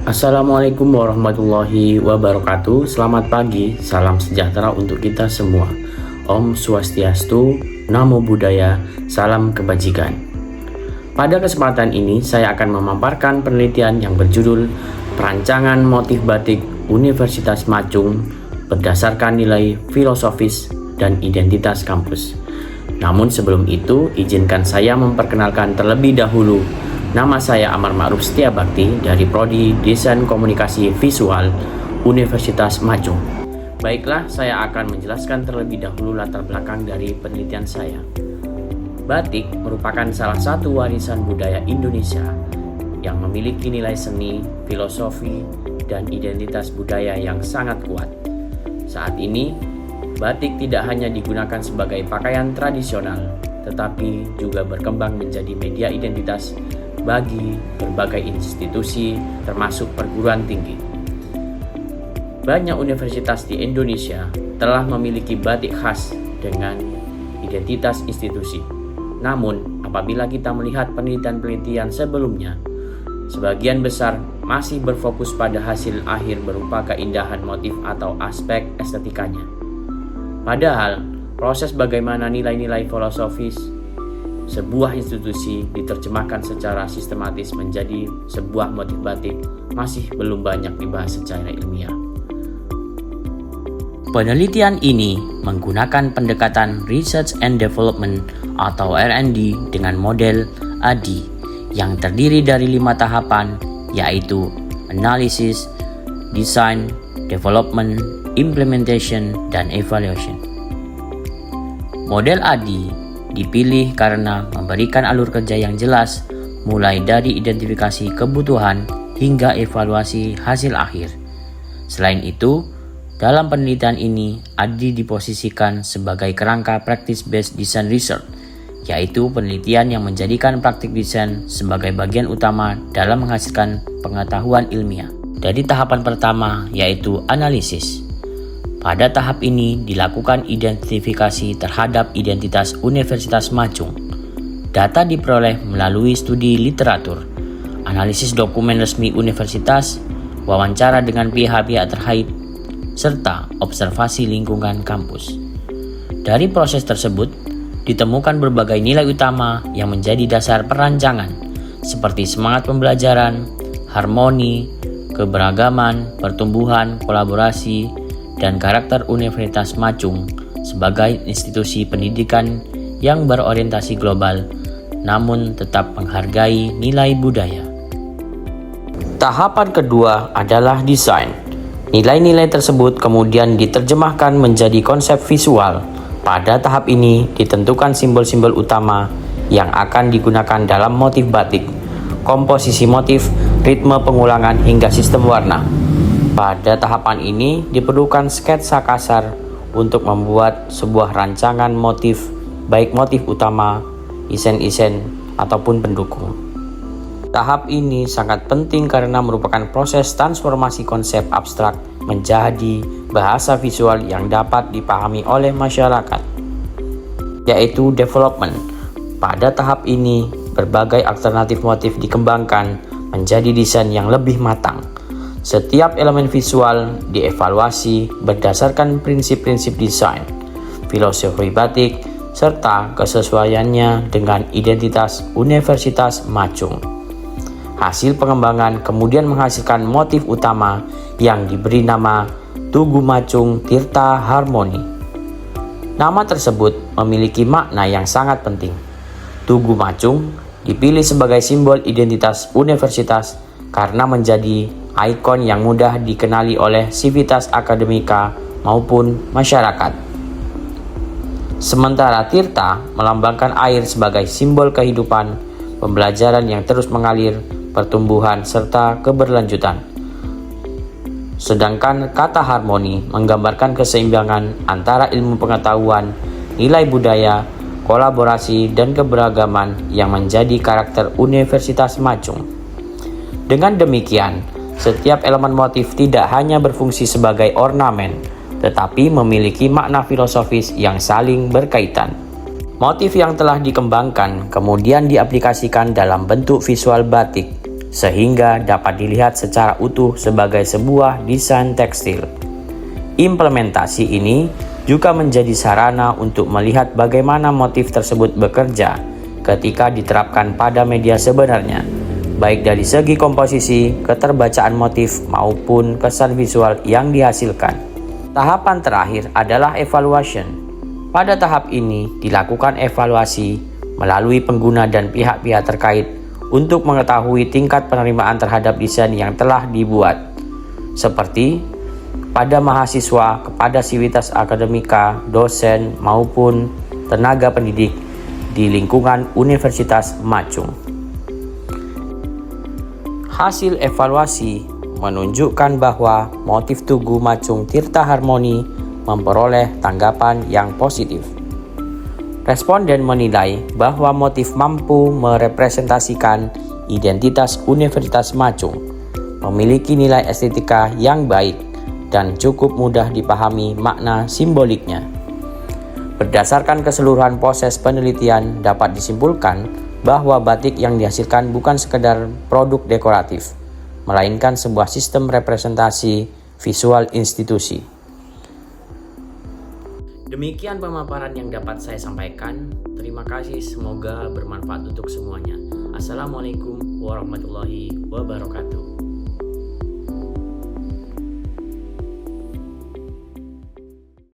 Assalamualaikum warahmatullahi wabarakatuh. Selamat pagi, salam sejahtera untuk kita semua. Om Swastiastu, Namo Buddhaya, salam kebajikan. Pada kesempatan ini saya akan memaparkan penelitian yang berjudul Perancangan Motif Batik Universitas Macung berdasarkan nilai filosofis dan identitas kampus. Namun sebelum itu, izinkan saya memperkenalkan terlebih dahulu. Nama saya Amar Ma'ruf Setiabakti dari Prodi Desain Komunikasi Visual Universitas Macung. Baiklah, saya akan menjelaskan terlebih dahulu latar belakang dari penelitian saya. Batik merupakan salah satu warisan budaya Indonesia yang memiliki nilai seni, filosofi, dan identitas budaya yang sangat kuat. Saat ini, batik tidak hanya digunakan sebagai pakaian tradisional, tetapi juga berkembang menjadi media identitas bagi berbagai institusi, termasuk perguruan tinggi. Banyak universitas di Indonesia telah memiliki batik khas dengan identitas institusi. Namun, apabila kita melihat penelitian-penelitian sebelumnya, sebagian besar masih berfokus pada hasil akhir berupa keindahan motif atau aspek estetikanya. Padahal, proses bagaimana nilai-nilai filosofis sebuah institusi diterjemahkan secara sistematis menjadi sebuah motif batik masih belum banyak dibahas secara ilmiah. Penelitian ini menggunakan pendekatan Research and Development atau R&D dengan model ADI yang terdiri dari 5 tahapan, yaitu Analysis, Design, Development, Implementation, dan Evaluation. Model ADI dipilih karena memberikan alur kerja yang jelas, mulai dari identifikasi kebutuhan hingga evaluasi hasil akhir. Selain itu, dalam penelitian ini, ADI diposisikan sebagai kerangka Practice-Based Design Research, yaitu penelitian yang menjadikan praktik desain sebagai bagian utama dalam menghasilkan pengetahuan ilmiah. Dari tahapan pertama, yaitu analisis. Pada tahap ini dilakukan identifikasi terhadap identitas Universitas Macung. Data diperoleh melalui studi literatur, analisis dokumen resmi universitas, wawancara dengan pihak-pihak terkait, serta observasi lingkungan kampus. Dari proses tersebut, ditemukan berbagai nilai utama yang menjadi dasar perancangan, seperti semangat pembelajaran, harmoni, keberagaman, pertumbuhan, kolaborasi, dan karakter Universitas Macung sebagai institusi pendidikan yang berorientasi global, namun tetap menghargai nilai budaya. Tahapan kedua adalah desain. Nilai-nilai tersebut kemudian diterjemahkan menjadi konsep visual. Pada tahap ini ditentukan simbol-simbol utama yang akan digunakan dalam motif batik, komposisi motif, ritme pengulangan, hingga sistem warna. Pada tahapan ini diperlukan sketsa kasar untuk membuat sebuah rancangan motif, baik motif utama, isen-isen, ataupun pendukung. Tahap ini sangat penting karena merupakan proses transformasi konsep abstrak menjadi bahasa visual yang dapat dipahami oleh masyarakat, yaitu development. Pada tahap ini, berbagai alternatif motif dikembangkan menjadi desain yang lebih matang. Setiap elemen visual dievaluasi berdasarkan prinsip-prinsip desain, filosofi batik, serta kesesuaiannya dengan identitas Universitas Macung. Hasil pengembangan kemudian menghasilkan motif utama yang diberi nama Tugu Macung Tirta Harmoni. Nama tersebut memiliki makna yang sangat penting. Tugu Macung dipilih sebagai simbol identitas universitas karena menjadi ikon yang mudah dikenali oleh sivitas akademika maupun masyarakat. Sementara Tirta melambangkan air sebagai simbol kehidupan, pembelajaran yang terus mengalir, pertumbuhan, serta keberlanjutan. Sedangkan kata harmoni menggambarkan keseimbangan antara ilmu pengetahuan, nilai budaya, kolaborasi, dan keberagaman yang menjadi karakter Universitas Macung. Dengan demikian, setiap elemen motif tidak hanya berfungsi sebagai ornamen, tetapi memiliki makna filosofis yang saling berkaitan. Motif yang telah dikembangkan kemudian diaplikasikan dalam bentuk visual batik sehingga dapat dilihat secara utuh sebagai sebuah desain tekstil. Implementasi ini juga menjadi sarana untuk melihat bagaimana motif tersebut bekerja ketika diterapkan pada media sebenarnya, baik dari segi komposisi, keterbacaan motif, maupun kesan visual yang dihasilkan. Tahapan terakhir adalah evaluation. Pada tahap ini dilakukan evaluasi melalui pengguna dan pihak-pihak terkait untuk mengetahui tingkat penerimaan terhadap desain yang telah dibuat, seperti pada mahasiswa, kepada sivitas akademika, dosen, maupun tenaga pendidik di lingkungan Universitas Macung. Hasil evaluasi menunjukkan bahwa motif Tugu Macung Tirta Harmoni memperoleh tanggapan yang positif. Responden menilai bahwa motif mampu merepresentasikan identitas Universitas Macung, memiliki nilai estetika yang baik, dan cukup mudah dipahami makna simboliknya. Berdasarkan keseluruhan proses penelitian, dapat disimpulkan bahwa batik yang dihasilkan bukan sekedar produk dekoratif, melainkan sebuah sistem representasi visual institusi. Demikian pemaparan yang dapat saya sampaikan. Terima kasih, semoga bermanfaat untuk semuanya. Assalamualaikum warahmatullahi wabarakatuh.